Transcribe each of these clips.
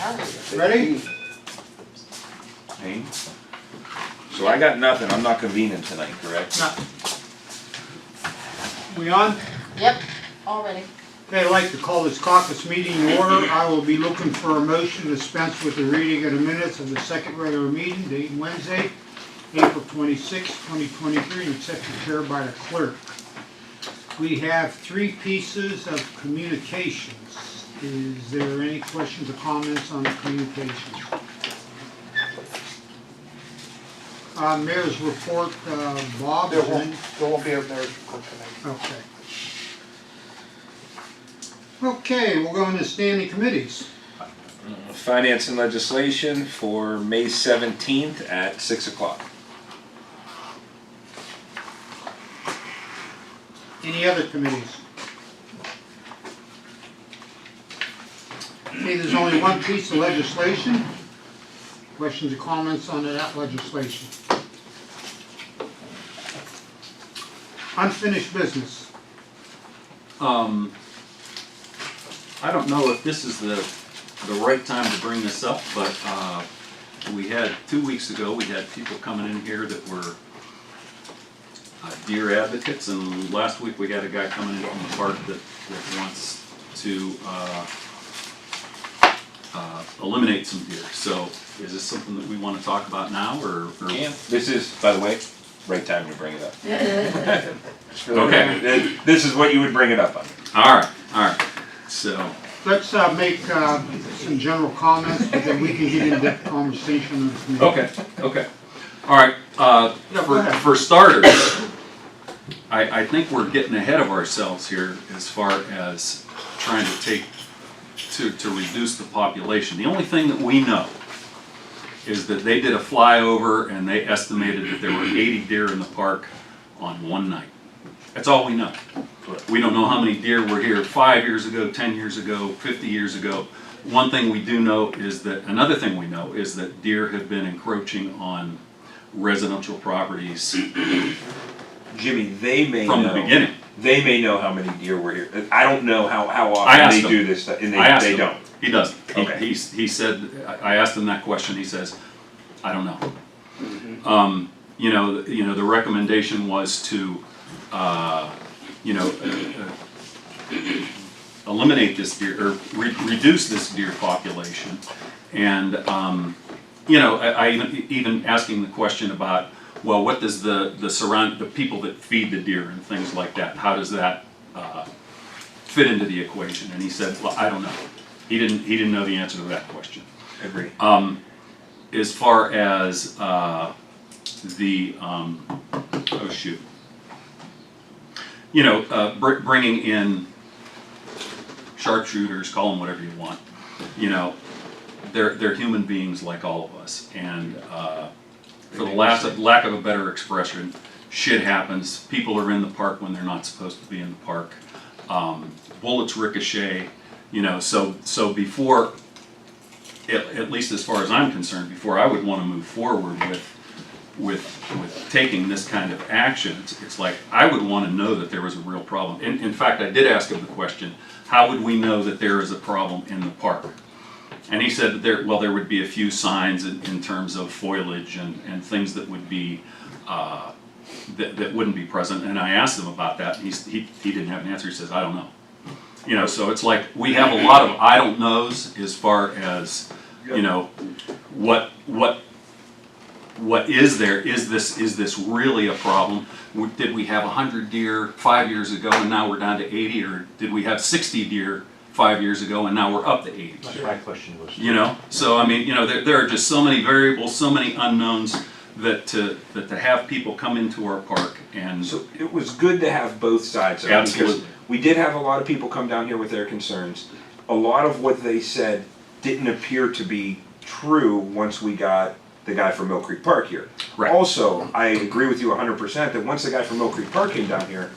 Ready? Hey. So I got nothing, I'm not convening tonight, correct? No. We on? Yep, all ready. Okay, I'd like to call this caucus meeting in order. I will be looking for a motion to dispense with the reading of the minutes of the second regular meeting, date Wednesday, April 26, 2023, and accepted care by the clerk. We have 3 pieces of communications. Is there any questions or comments on the communications? Mayor's report, Bob. There won't be a mayor's report tonight. Okay. Okay, we'll go into standing committees. Finance and legislation for May 17th at 6 o'clock. Any other committees? Okay, there's only one piece of legislation. Questions or comments on that legislation? Unfinished business. I don't know if this is the right time to bring this up, but we had 2 weeks ago, we had people coming in here that were deer advocates, and last week we had a guy coming in from the park that wants to eliminate some deer. So is this something that we want to talk about now, or? Yeah, this is, by the way, right time to bring it up. Okay. This is what you would bring it up on. All right. So. Let's make some general comments, but then we can get into conversation of the committee. Okay. All right. Yeah, go ahead. For starters, I think we're getting ahead of ourselves here as far as trying to reduce the population. The only thing that we know is that they did a flyover and they estimated that there were 80 deer in the park on one night. That's all we know. We don't know how many deer were here 5 years ago, 10 years ago, 50 years ago. One thing we do know is that, another thing we know is that deer have been encroaching on residential properties Jimmy, they may from know. the beginning. They may know how many deer were here. I don't know how I often asked they him. do this stuff, and I asked they him. don't. He doesn't. Okay. He said, I asked him that question, he says, I don't know. The recommendation was to, eliminate this deer, or reduce this deer population. And, I even asking the question about, well, what does the people that feed the deer and things like that, how does that fit into the equation? And he said, well, I don't know. He didn't know the answer to that question. Agree. As far as bringing in sharpshooters, call them whatever you want. They're human beings like all of us, and for the lack of a better expression, shit happens. People are in the park when they're not supposed to be in the park. Bullets ricochet. So before, at least as far as I'm concerned, before I would want to move forward with taking this kind of action, it's like I would want to know that there was a real problem. In fact, I did ask him the question, how would we know that there is a problem in the park? And he said that there would be a few signs in terms of foliage and things that would be that wouldn't be present. And I asked him about that, and he didn't have an answer. He says, I don't know. So it's like we have a lot of I don't knows as far as what is there? Is this really a problem? Did we have 100 deer 5 years ago and now we're down to 80, or did we have 60 deer 5 years ago and now we're up to 80? My question was. So I mean, there are just so many variables, so many unknowns that to have people come into our park and. So it was good to have both sides of it. Absolutely. Because we did have a lot of people come down here with their concerns. A lot of what they said didn't appear to be true once we got the guy from Mill Creek Park here. Right. Also, I agree with you 100% that once the guy from Mill Creek Park came down here,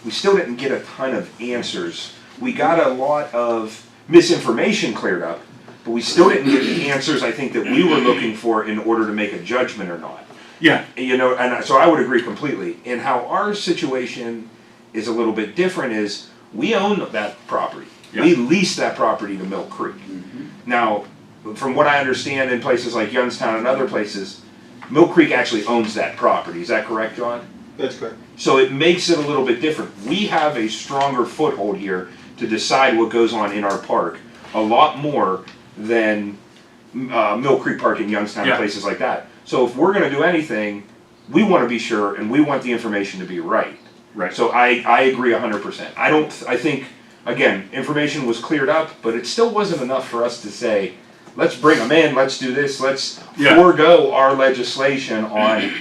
we still didn't get a ton of answers. We got a lot of misinformation cleared up, but we still didn't get the answers I think that we were looking for in order to make a judgment or not. Yeah. And so I would agree completely. And how our situation is a little bit different is we own that property. Yeah. We lease that property to Mill Creek. Now, from what I understand in places like Youngstown and other places, Mill Creek actually owns that property. Is that correct, John? That's correct. So it makes it a little bit different. We have a stronger foothold here to decide what goes on in our park, a lot more than Mill Creek Park in Youngstown and Yeah. places like that. So if we're gonna do anything, we wanna be sure and we want the information to be right. Right. So I agree 100%. I think, again, information was cleared up, but it still wasn't enough for us to say, let's bring them in, let's do this, let's Yeah. forego our legislation on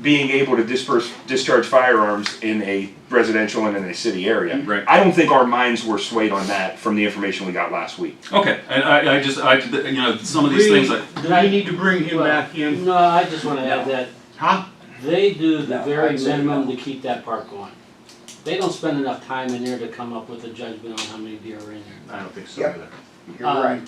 being able to discharge firearms in a residential and in a city area. Right. I don't think our minds were swayed on that from the information we got last week. Okay, and I just, you know, some of these things, We need to bring him back in. No, I just wanna add that Huh? they do the No, very I'd say minimum no. to keep that park going. They don't spend enough time in there to come up with a judgment on how many deer are in there. I don't think so Yep. either. You're Um, right.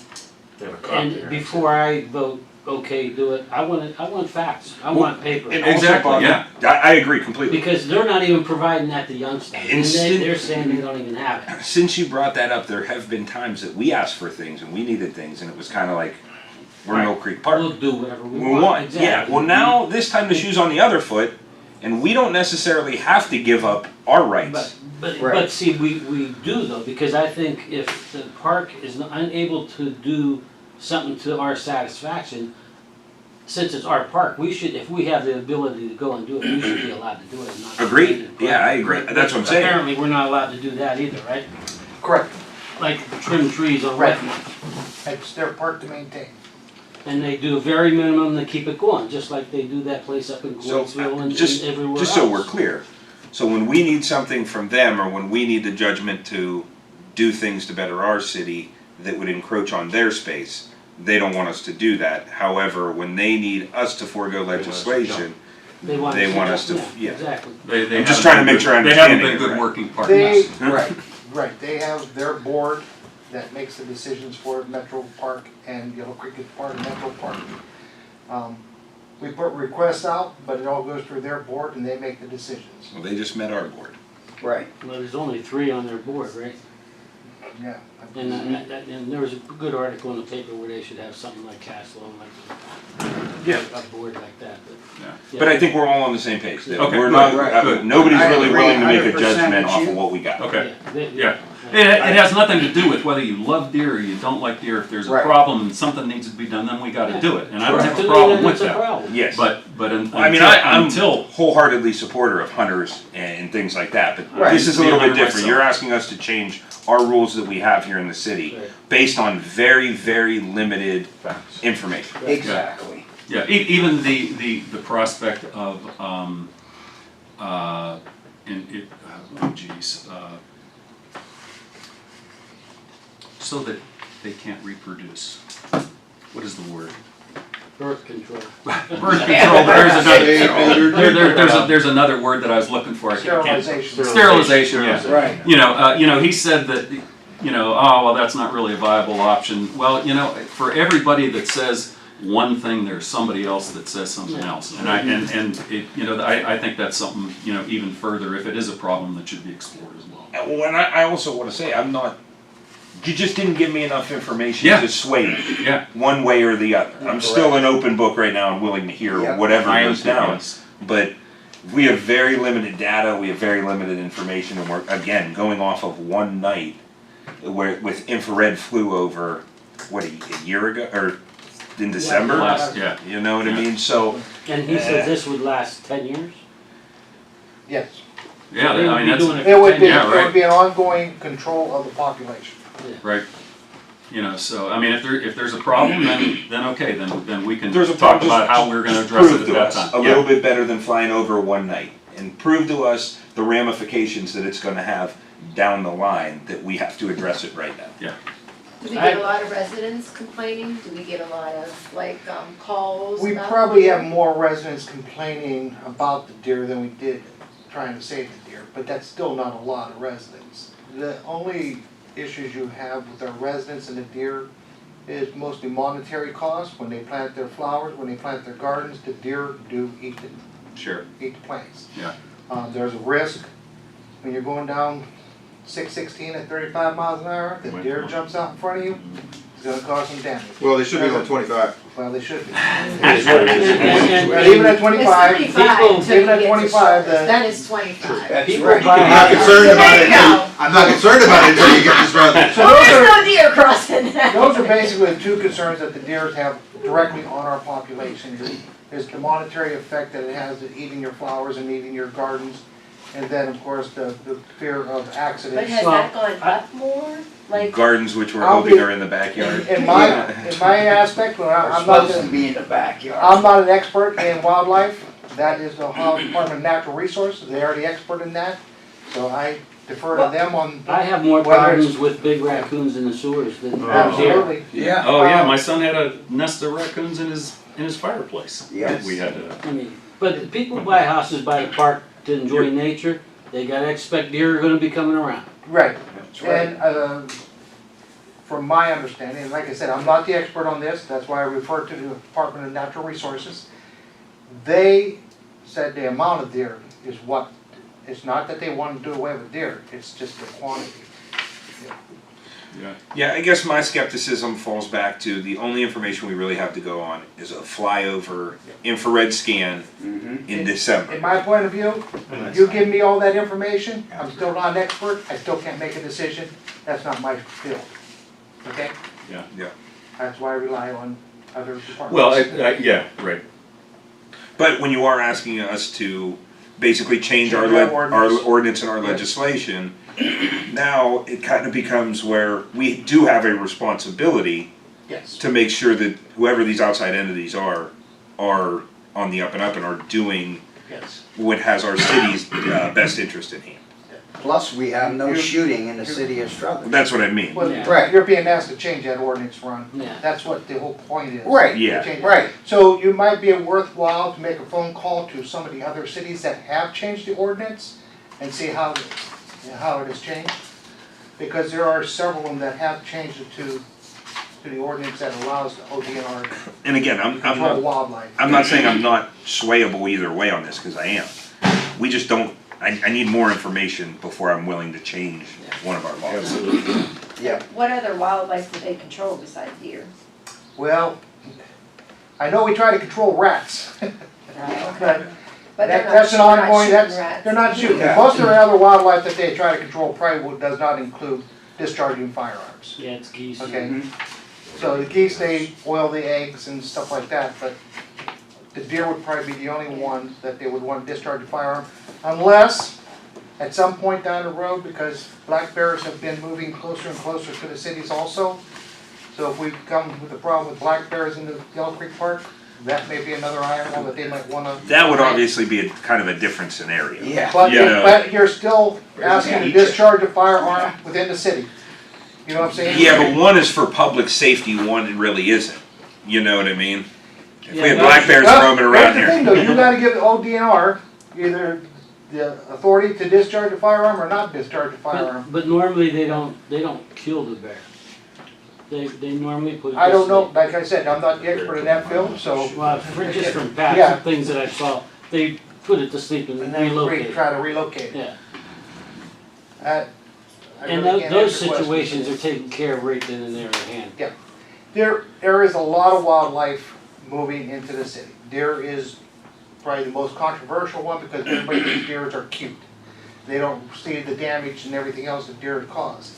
They have a cop And there. before I vote, okay, do it, I want facts, I want paper. And also, exactly, Bob, yeah. I agree completely. Because they're not even providing that to Youngstown, and Instant- they're saying they don't even have it. Since you brought that up, there have been times that we asked for things and we needed things and it was kind of like, we're Mill Creek Park. We'll do whatever we We want, want, exactly. yeah, well now, this time the shoe's on the other foot, and we don't necessarily have to give up our rights. But Right. see, we do though, because I think if the park is unable to do something to our satisfaction, since it's our park, we should, if we have the ability to go and do it, we should be allowed to do it and not. Agreed. Yeah, I agree. That's what I'm saying. Apparently, we're not allowed to do that either, right? Correct. Like trim trees on Right. wet ones. It's their park to maintain. And they do a very minimum to keep it going, just like they do that place up in So, Coatesville and just, everywhere else. just so we're clear, so when we need something from them, or when we need the judgment to do things to better our city that would encroach on their space, they don't want us to do that. However, when they need us to forego legislation, They want us to, yeah. Exactly. They I'm just haven't trying to been make sure I good- They haven't understand been it, good right. working They, partners. right, they have their board that makes the decisions for Metro Park and Yellow Creek is part of Metro Park. We put requests out, but it all goes through their board and they make the decisions. Well, they just met our board. Right. Well, there's only 3 on their board, right? Yeah. And there was a good article in the paper where they should have something like Castle, like Yeah. a board like that, but. Yeah. But I think we're all on the same page. That Okay, we're good, not, right, good. nobody's I really agree willing to make a 100% judgment with off you. of what we got. Okay, they- yeah. It has nothing to do with whether you love deer or you don't like deer. If there's a Right. problem and something needs to be done, then we gotta do it, and I don't have To a me, problem then with it's a that. problem. Yes. But I mean, I'm until, wholeheartedly supporter of hunters and things like that, but Right. this is a Be a little bit hunter different. myself. You're asking us to change our rules that we have here in the city Right. based on very, very limited Facts. information. Exactly. yeah, even the prospect of, oh geez, so that they can't reproduce. What is the word? Birth control. Birth control, there's another word that I was looking for. I can't- Sterilization. Sterilization, yeah. Right. You know, he said that, oh, well, that's not really a viable option. Well, for everybody that says one thing, there's somebody else that says something else. And I think that's something, even further, if it is a problem, that should be explored as well. Well, and I also want to say, you just didn't give me enough information Yeah. to sway me Yeah. one way or the other. I'm still an open book right now and willing to hear Yeah. whatever I goes am too, down. yes. But we have very limited data, we have very limited information, and we're, again, going off of one night where, with infrared flew over, what, a year ago, or in December? Yeah. You know what I Yeah. mean? So, And he said this would last 10 years? Yes. Yeah, They would I mean, be that's, doing It would be, Yeah, it right. would be an ongoing control of the population. right. So, I mean, if there's a problem, then okay, then we can there's a talk problem, about how we're gonna address it prove at to that us time. a Yeah. little bit better than flying over one night, and prove to us the ramifications that it's gonna have down the line, that we have to address it right now. Do we get a lot of residents complaining? Do we get a lot of, calls? We about probably deer? have more residents complaining about the deer than we did trying to save the deer, but that's still not a lot of residents. The only issues you have with our residents and the deer is mostly monetary costs. When they plant their flowers, when they plant their gardens, the deer do eat Sure. the plants. Yeah. There's a risk when you're going down 616 at 35 miles an hour, the deer jumps out in front of you. It's gonna cause some damage. Well, they should be on 25. Well, they should be. And- But even at 25, It's 25 people- until you even at get to 25, Struthers, the- then it's 25. That's People right. buy I'm not houses. concerned about There it you until, go. I'm not concerned about it until you get this road. So Oh, those there's are, no deer crossing. those are basically the two concerns that the deers have directly on our population. Is the monetary effect that it has at eating your flowers and eating your gardens. And then, of course, the fear of But accidents. has that gone up more? Like, Gardens which we're I'll hoping be- are in the backyard. In my aspect, well, We're I'm not, supposed to be in the backyard. I'm not an expert in wildlife. That is the Ohio Department of Natural Resources. They are the expert in that. So I defer to them on. I have more Whether it's- problems with big raccoons in the sewers than deer. Absolutely. Yeah. Oh, yeah, my son had a nest of raccoons in his fireplace. Yes. We had to, I mean, but the people buy houses by the park to enjoy nature, they gotta expect deer are gonna be coming around. Right. That's right. And from my understanding, and like I said, I'm not the expert on this, that's why I refer to the Department of Natural Resources. They said the amount of deer is what, it's not that they want to do away with deer, it's just the quantity. yeah. Yeah, I guess my skepticism falls back to the only information we really have to go on is a flyover infrared scan Mhm. in In December. my point of view, you give me all that information, I'm still not an expert, I still can't make a decision, that's not my field. Okay? Yeah. Yeah. That's why I rely on other departments. Well, yeah, right. But when you are asking us to basically change our, Change our our ordinance. ordinance and our legislation, now it kind of becomes where we do have a responsibility Yes. to make sure that whoever these outside entities are on the up and up and are doing Yes. what has our city's best interest in hand. Plus, we have no You- shooting in the city of Struthers. That's what I mean. Well, Yeah. Right. you're being asked to change that ordinance, Ron. Yeah. That's what the whole point is. Right. Yeah. To change it. Right. So you might be worthwhile to make a phone call to some of the other cities that have changed the ordinance and see how it has changed. Because there are several of them that have changed it to the ordinance that allows the ODNR to And again, I'm control not, wildlife. I'm not saying I'm not swayable either way on this, because I am. We just don't, I need more information before I'm willing to change one of our laws. Yeah. what other wildlife do they control besides deer? Well, I know we try to control rats. But But they're not that's an they're not ongoing, shooting that's, rats. they're not shooting. Yeah. Most of the other wildlife that they try to control probably does not include discharging firearms. Yeah, it's geese. Okay. Mhm. So the geese, they boil the eggs and stuff like that, but the deer would probably be the only one that they would want to discharge a firearm. Unless, at some point down the road, because black bears have been moving closer and closer to the cities also. So if we come with a problem with black bears in the Yellow Creek Park, that may be another animal that they might wanna. That would obviously be a kind of a different scenario. Yeah. But, Yeah. but you're still asking to Yeah. discharge a firearm within the city. You know what I'm saying? Yeah, but one is for public safety, one really isn't. You know what I mean? If we Yeah, had no, black bears Well, roaming around here's the thing here. though, you gotta give the ODNR either the authority to discharge a firearm or not discharge a firearm. But normally they don't kill the bear. They normally put it. I don't this know, way. like I said, I'm not the expert in that field, so. Well, just from past Yeah. things that I saw, they put it to sleep and And then relocate it. try to relocate it. Yeah, I and really can't those answer questions. situations are taken care of right then and there at hand. There is a lot of wildlife moving into the city. Deer is probably the most controversial one because everybody thinks deers are cute. They don't see the damage and everything else that deer cause.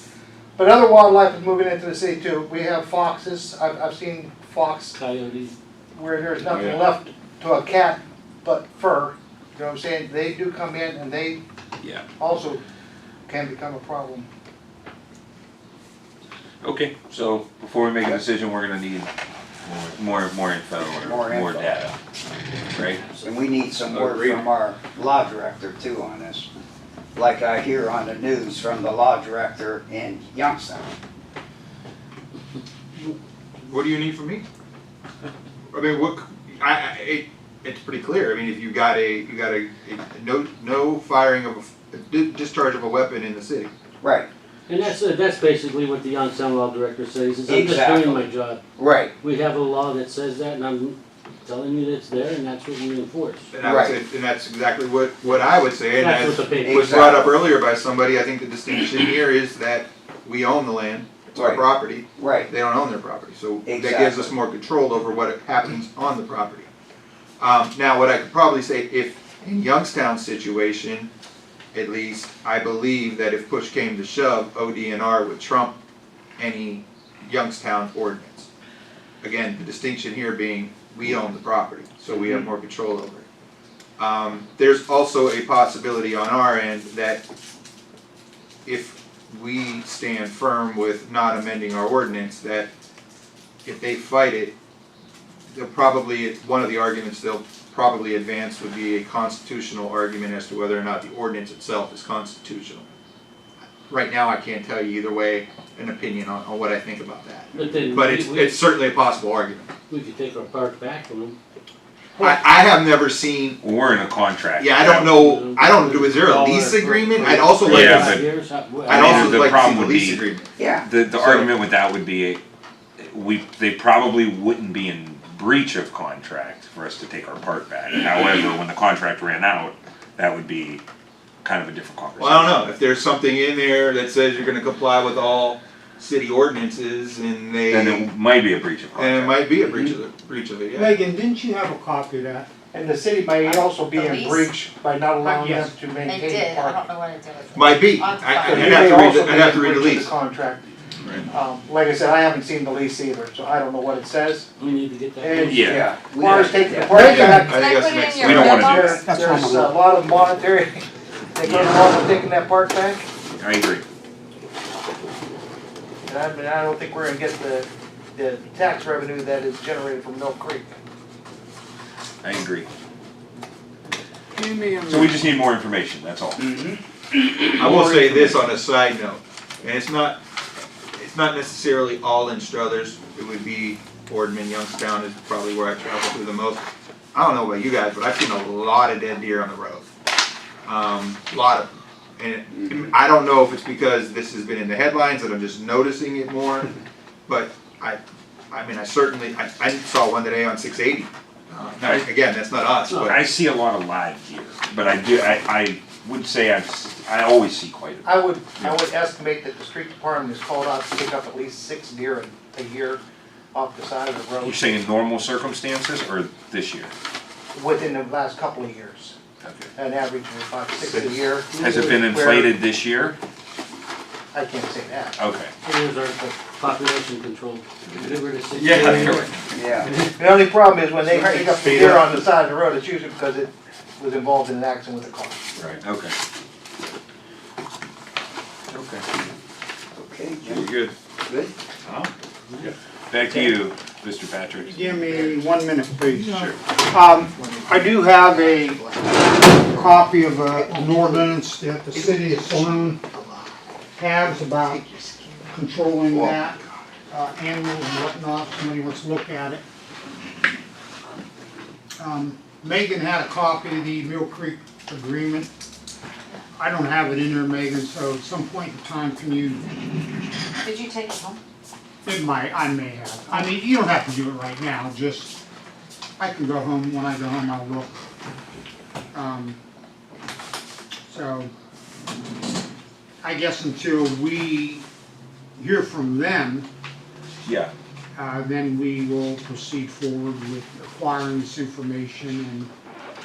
But other wildlife is moving into the city too. We have foxes. I've seen fox Coyotes. where there's nothing Yeah. left to a cat but fur. You know what I'm saying? They do come in and they Yeah. also can become a problem. Okay, so before we make a decision, we're gonna need more info or More more info. data, right? And we need some word Agreed. from our law director too on this. Like I hear on the news from the law director in Youngstown. What do you need from me? I mean, it's pretty clear. I mean, if you got a no firing of discharge of a weapon in the city. Right, And that's basically what the Youngstown Law Director says, is I'm just Exactly. doing my job. right, We have a law that says that, and I'm telling you that it's there, and that's what we enforce. And I would say, and that's exactly what I would say. And That's as what the paper. was brought up earlier by somebody, I think the distinction here is that we own the land It's our Right. property. Right, They don't own their property, so that gives Exactly. us more control over what happens on the property. Now, what I could probably say, if in Youngstown's situation, at least, I believe that if push came to shove, ODNR would trump any Youngstown ordinance. Again, the distinction here being, we own the property, so we have more control over it. There's also a possibility on our end that if we stand firm with not amending our ordinance, that if they fight it, they'll probably, one of the arguments they'll probably advance would be a constitutional argument as to whether or not the ordinance itself is constitutional. Right now, I can't tell you either way an opinion on what I think about that. But then But it's certainly a possible argument. we could take our park back from them. I have never seen, We're in a contract. yeah, I don't know, is there a lease agreement? I'd also like Yeah, to, but- I'd also The like to see problem the would lease be- agreement. yeah. The So- argument with that would be, they probably wouldn't be in breach of contract for us to take our part back. However, when the contract ran out, that would be kind of a different conversation. Well, I don't know, if there's something in there that says you're gonna comply with all city ordinances and Then they, it might be a breach of and it contract. might be a breach of it, yeah. Megan, didn't you have a copy of that? And the city may also be The in lease? breach by not allowing them Yes. to They maintain did, the I park. don't know what to do with it. Might be, On I'd fire. have They to may read, also I'd be have to in read the breach of lease. contract. Like I said, I haven't seen the lease either, so I don't know what it says. We need to get that. And Yeah. as far as taking the park I back, Can I think put that's it next. in your We don't wanna do mailbox? that. there's a lot of monetary that goes along with taking that park back. I agree. And I don't think we're gonna get the tax revenue that is generated from Mill Creek. I agree. Give me a So we just need more information, that's all. I will say this on a side note, and it's not necessarily all in Struthers, it would be Boardman, Youngstown is probably where I travel through the most. I don't know about you guys, but I've seen a lot of dead deer on the road. A lot of them. And I don't know if it's because this has been in the headlines that I'm just noticing it more, but I certainly, I saw one today on 680. Now, again, that's not us, but. I see a lot of live deer, but I would say I always see quite a bit. I would estimate that the street department is called out to pick up at least 6 deer a year off the side of the You're road saying in normal circumstances or this year? within the last couple of years. Okay. An average of about 6 a year. Has it been inflated this year? I can't say that. Okay. Here's our population control. Get rid of 6 Yeah, million. you're right. Yeah, The only problem is when they Right. pick up the deer on the side of the road, it's usually because it was involved in an accident with a car. Right, okay. Okay. okay, You're Jim, good. good. Back to you, Mr. Patrick. Give me 1 minute, please. Sure. I do have a copy of an ordinance that the city of Saloon has about controlling that, animals and whatnot, if somebody wants to look at it. Megan had a copy of the Mill Creek agreement. I don't have it in there, Megan, so at some point in time, can you, Did you take it home? I may have. I mean, you don't have to do it right now, just, I can go home, when I go home, I'll look. So, I guess until we hear from them, Yeah. then we will proceed forward with acquiring this information, and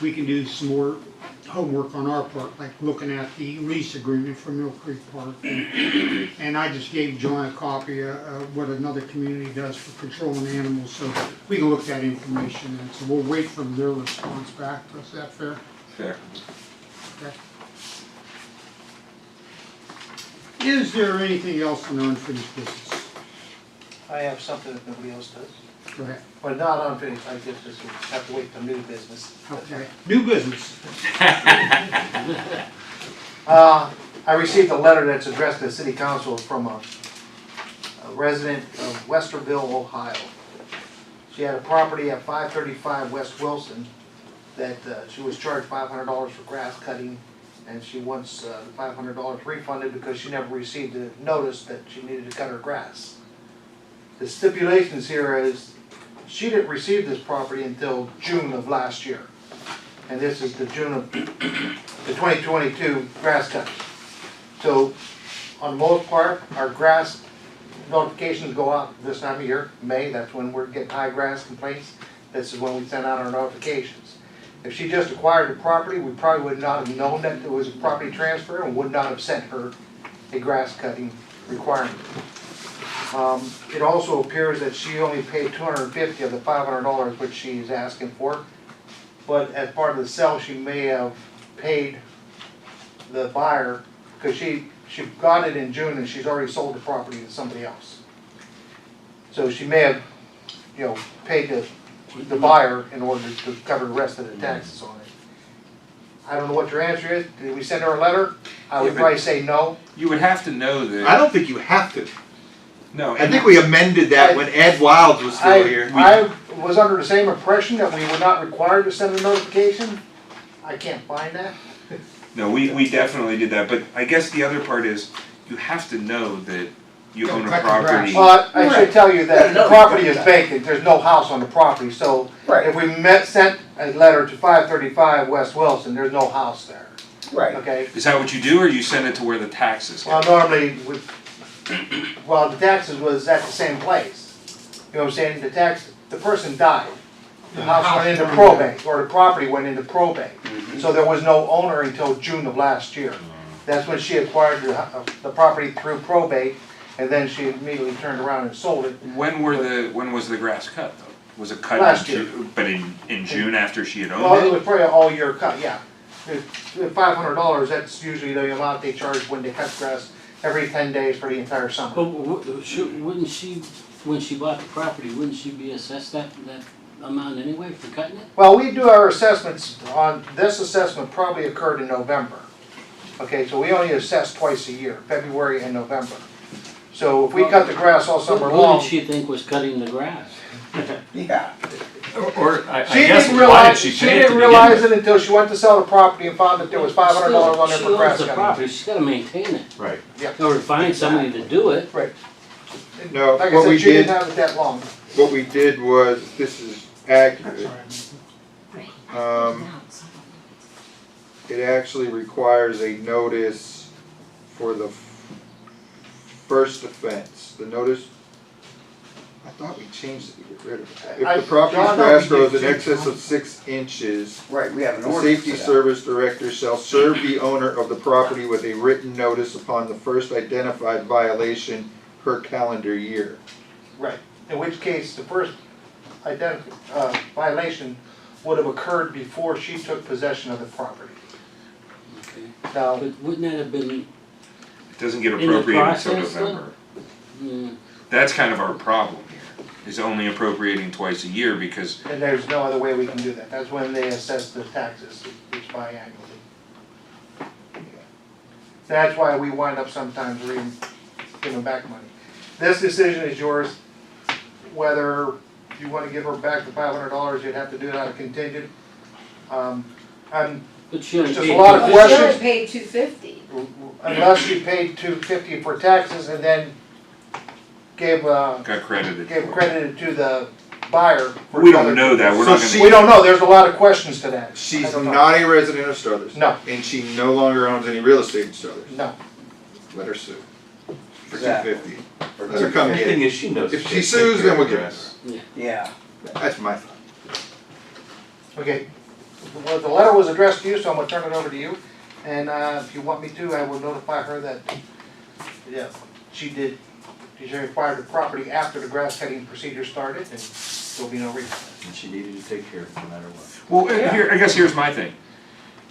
we can do some more homework on our part, like looking at the lease agreement for Mill Creek Park. And I just gave John a copy of what another community does for controlling animals, so we can look at that information, and so we'll wait for their response back to us. Is that fair? Fair. Okay. Is there anything else on unfinished business? I have something that nobody else does. Go ahead. But not unfinished, I guess this will have to wait till new business. Okay. New business. I received a letter that's addressed to the city council from a resident of Westerville, Ohio. She had a property at 535 West Wilson that she was charged $500 for grass cutting, and she wants the $500 refunded because she never received a notice that she needed to cut her grass. The stipulations here is she didn't receive this property until June of last year. And this is the June of the 2022 grass cutting. So, on the most part, our grass notifications go out this time of year, May, that's when we're getting high grass complaints. This is when we send out our notifications. If she just acquired the property, we probably would not have known that there was a property transfer and would not have sent her a grass cutting requirement. It also appears that she only paid $250 of the $500 which she is asking for. But as part of the sale, she may have paid the buyer, because she got it in June and she's already sold the property to somebody else. So she may have, paid the buyer in order to cover the rest of the taxes on it. I don't know what your answer is. Did we send her a letter? I would probably say no. You would have to know that. I don't think you have to. No, I think we amended that when Ed Wilds was still here. I was under the same impression that we were not required to send a notification. I can't find that. No, we definitely did that, but I guess the other part is, you have to know that you own a Cut the grass. property. Well, I should tell you that the property is vacant, there's no house on the property, so Right. if we sent a letter to 535 West Wilson, there's no house there, Right. okay? Is that what you do, or you send it to where the taxes Well, go? normally, the taxes was at the same place. You know what I'm saying, the person died. The house went into probate, or the property went into probate. So there was no owner until June of last year. That's when she acquired the property through probate, and then she immediately turned around and sold it. When was the grass cut, though? Was it cut Last in year. June, but in June after she had Well, it owned it? was probably an all-year cut, yeah. $500, that's usually the amount they charge when they cut grass every 10 days for the entire summer. But wouldn't she, when she bought the property, wouldn't she be assessed that amount anyway for cutting it? Well, we do our assessments on, this assessment probably occurred in November. Okay, so we only assess twice a year, February and November. So if we cut the grass all summer Who long. did she think was cutting the grass? Yeah. Or I She guess, didn't why realize, did she she pay it to didn't begin realize with? it until she went to sell the property and found that there was $500 on there for grass She owns the cutting. property, she's gotta maintain it. Right. Or find somebody to do it. Right. No, Like I what we said, she didn't did, have it that long. what we did was, this is accurate. It actually requires a notice for the first offense. The notice, I thought we changed it to get rid of it. If the property's John, no, grass we grows in did. excess of 6 inches, Right, we have an the ordinance safety for that. service director shall serve the owner of the property with a written notice upon the first identified violation per calendar year. Right. In which case, the first violation would have occurred before she took possession of the property. Okay. Now, But wouldn't that have been, It doesn't get in the appropriated until process, though? November. hmm, That's kind of our problem here, is only appropriating twice a year, because and there's no other way we can do that. That's when they assess the taxes, it's biannually. That's why we wind up sometimes giving back money. This decision is yours, whether you want to give her back the $500, you'd have to do it out of contingent. but she only There's just paid a lot of Well, $250. she questions. only paid $250. Unless you paid $250 for taxes and then gave got credited. credited to the buyer. for We don't another- know that, we're So not she- We gonna, don't know, there's a lot of questions to that. I She's don't know. not a resident of Struthers. No. And she no longer owns any real estate in Struthers. No. Let her sue. For Exactly. $250. Let her come The get thing it. is, she knows. If to she take sues, care then of we'll the get rest. Yeah. That's my thought. Okay, well, the letter was addressed to you, so I'm gonna turn it over to you. And if you want me to, I will notify her that, yeah, she acquired the property after the grass cutting procedure started, and there'll be no refund. And she needed to take care of it no matter what. well, here, I guess here's my thing.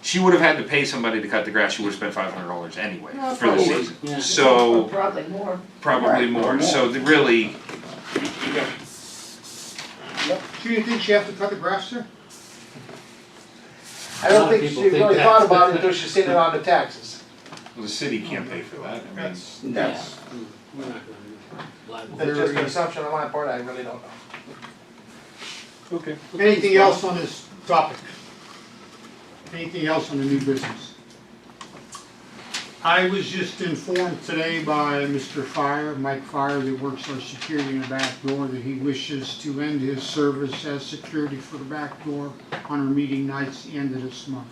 She would have had to pay somebody to cut the grass, she would have spent $500 anyway Well, for the probably. season. Yeah. So, Probably more. probably Right, more, or more. so really, She didn't think she had to cut the grass there? I A don't lot of think people she think really that. thought about it until she seen it on the taxes. the city can't pay for that, I mean. That's, No. that's, We're not gonna be liable. That's just an assumption on my part, I really don't know. Okay. Anything else on this topic? Anything else on the new business? I was just informed today by Mr. Fire, Mike Fire, that works our security in the back door, that he wishes to end his service as security for the back door on our meeting nights the end of this month.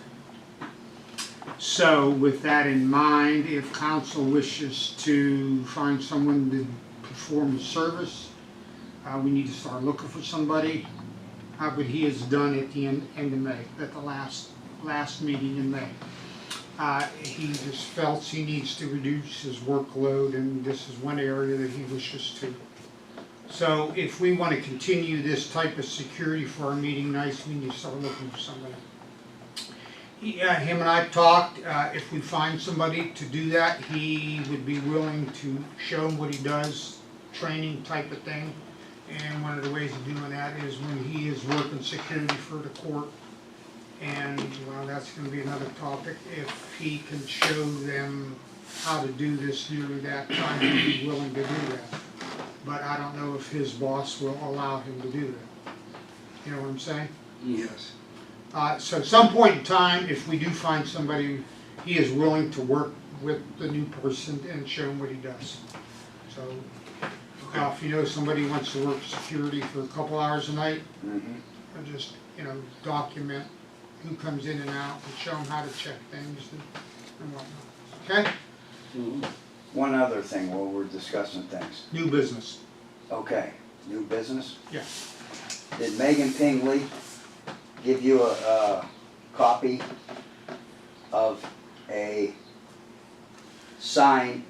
So with that in mind, if council wishes to find someone to perform the service. We need to start looking for somebody. But he is done at the end of May, at the last meeting in May. He just felt he needs to reduce his workload, and this is one area that he wishes to. So if we want to continue this type of security for our meeting nights, we need to start looking for somebody. Him and I talked, if we find somebody to do that, he would be willing to show him what he does, training type of thing. And one of the ways of doing that is when he is working security for the court. And, well, that's gonna be another topic. If he can show them how to do this during that time, he'd be willing to do that. But I don't know if his boss will allow him to do that. You know what I'm saying? Yes. So at some point in time, if we do find somebody, he is willing to work with the new person and show him what he does. So, if you know somebody wants to work security for a couple hours a night, or just, document who comes in and out and show them how to check things and whatnot. Okay? One other thing while we're discussing things. New business. Okay, new business? Yeah. Did Megan Pingley give you a copy of a sign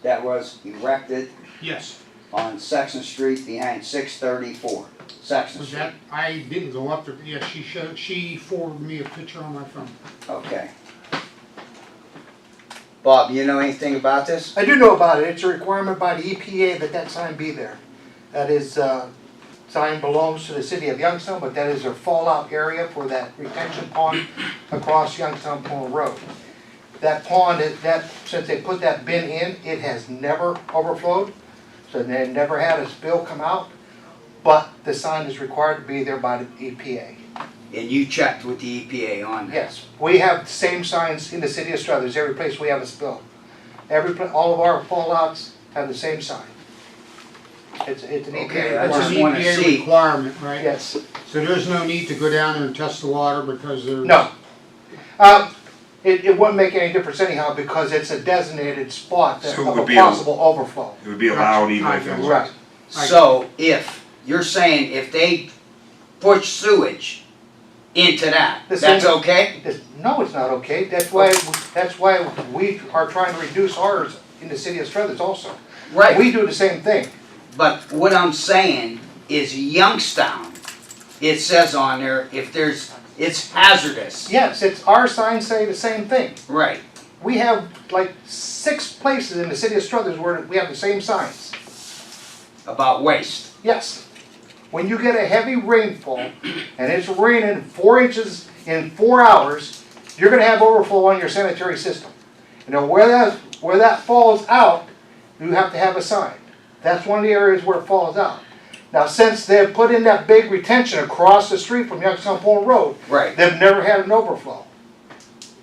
that was erected Yes. on Section Street behind 634? Section Was Street. that, I didn't go up there, yeah, she forwarded me a picture on my phone. Okay. Bob, you know anything about this? I do know about it. It's a requirement by the EPA that that sign be there. That is, sign belongs to the city of Youngstown, but that is their fallout area for that retention pond across Youngstown Pond Road. That pond, since they put that bin in, it has never overflowed, so they never had a spill come out, but the sign is required to be there by the EPA. And you checked with the EPA on that? Yes, we have the same signs in the city of Struthers, every place we have a spill. All of our fallouts have the same sign. It's an Okay, EPA I just It's requirement. an wanna EPA see. requirement, right? Yes, So there's no need to go down there and test the water because there's. no. It wouldn't make any difference anyhow because it's a designated spot So it of would a be possible overflow. It would be allowed even if it was. Right. So if, you're saying if they push sewage into that, The that's same- okay? No, it's not okay. That's why we are trying to reduce ours in the city of Struthers also. Right, We do the same thing. but what I'm saying is Youngstown, it says on there, it's hazardous. Yes, our signs say the same thing. Right, We have like 6 places in the city of Struthers where we have the same signs. about waste. Yes. When you get a heavy rainfall and it's raining 4 inches in 4 hours, you're gonna have overflow on your sanitary system. And then where that falls out, you have to have a sign. That's one of the areas where it falls out. Now, since they've put in that big retention across the street from Youngstown Pond Road, Right, they've never had an overflow.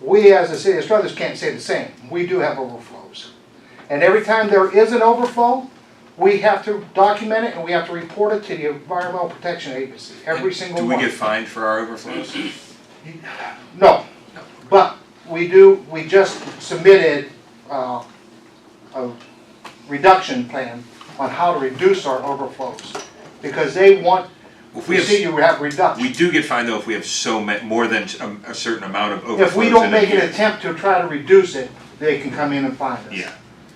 We, as the city of Struthers, can't say the same. We do have overflows. And every time there is an overflow, we have to document it and we have to report it to the Environmental Protection Agency, every single Do one. we get fined for our overflows? No, but we just submitted a reduction plan on how to reduce our overflows. Because they want If we to see have, you have reduction. we do get fined though if we have more than a certain amount of overflows. If we don't in a make an year. attempt to try to reduce it, they can come in and find us. Yeah,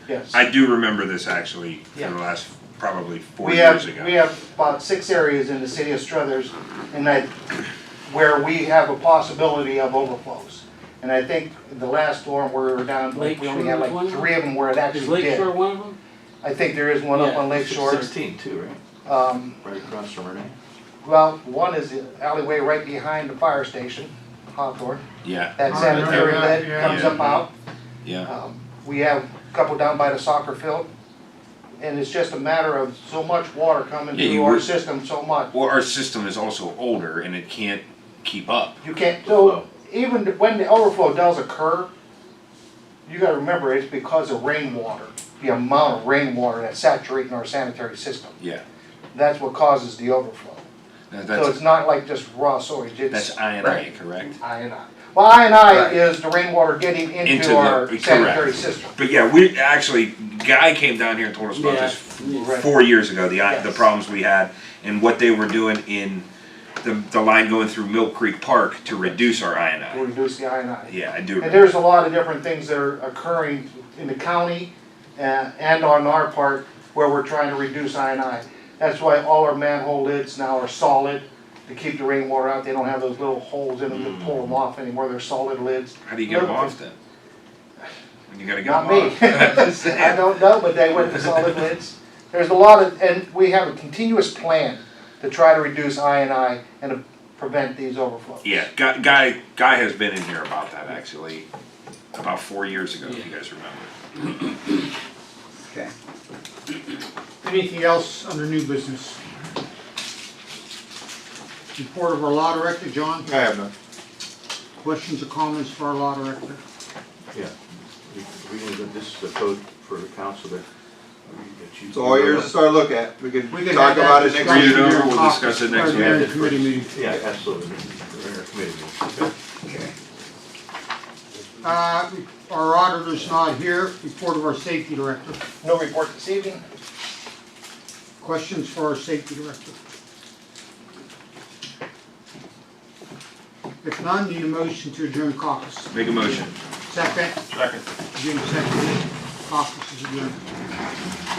Yes. I do remember this actually for Yeah. the last probably 4 We years have, ago. we have about 6 areas in the city of Struthers where we have a possibility of overflows. And I think the last storm where we were down, we only had Lakeshore was one like of 3 of them where it Is actually Lakeshore did. one of them? I think there is one up Yeah. on Lake Shore. 16 too, right? Right across from Renee. Well, one is the alleyway right behind the fire station, Hawthorne. Yeah, That Oh, sanitary yeah, bed yeah, comes yeah. up out. yeah. We have a couple down by the soccer field. And it's just a matter of so much water coming Yeah, you through our were- system, so much. Well, our system is also older and it can't keep up. You can't, so even when the overflow does occur, you gotta remember it's because of rainwater, the amount of rainwater that's saturating our sanitary system. Yeah. That's what causes the overflow. Now, So it's not like just raw sewage, that's it's INI, correct? I&I. Well, I&I Right. is the rainwater getting Into into the- our correct. sanitary system. But yeah, we actually, Guy came down here and told us about Yeah. this Right. 4 years ago, the Yes. problems we had and what they were doing in the line going through Mill Creek Park to reduce our We'll INI. reduce the I&I. Yeah, I do. And remember. there's a lot of different things that are occurring in the county and on our part where we're trying to reduce I&I. That's why all our manhole lids now are solid to keep the rainwater out. They don't have those little holes in them to pull them off anymore. They're solid lids. How do you get them off then? When you gotta get Not them me. off. I'm just I saying. don't know, but they went to solid lids. There's a lot of, and we have a continuous plan to try to reduce I&I and to prevent these overflows. Yeah, Guy has been in here about that actually, about 4 years ago, if you guys remember. Okay. Anything else under new business? Report of our law director, John? I have none. Questions or comments for our law director? Yeah. This is a code for the council that you. It's all yours to start to look at. We can We can talk have that about it next discussion Read it week. over, during we'll caucus, discuss it next or during week. the committee meeting. Yeah, absolutely. We're in a committee meeting. Okay. Okay. Our auditor's not here. Report of our safety director. No report this evening. Questions for our safety director? If none, need a motion to adjourn caucus. Make a motion. Second? Second. Jim seconded. Caucus is adjourned.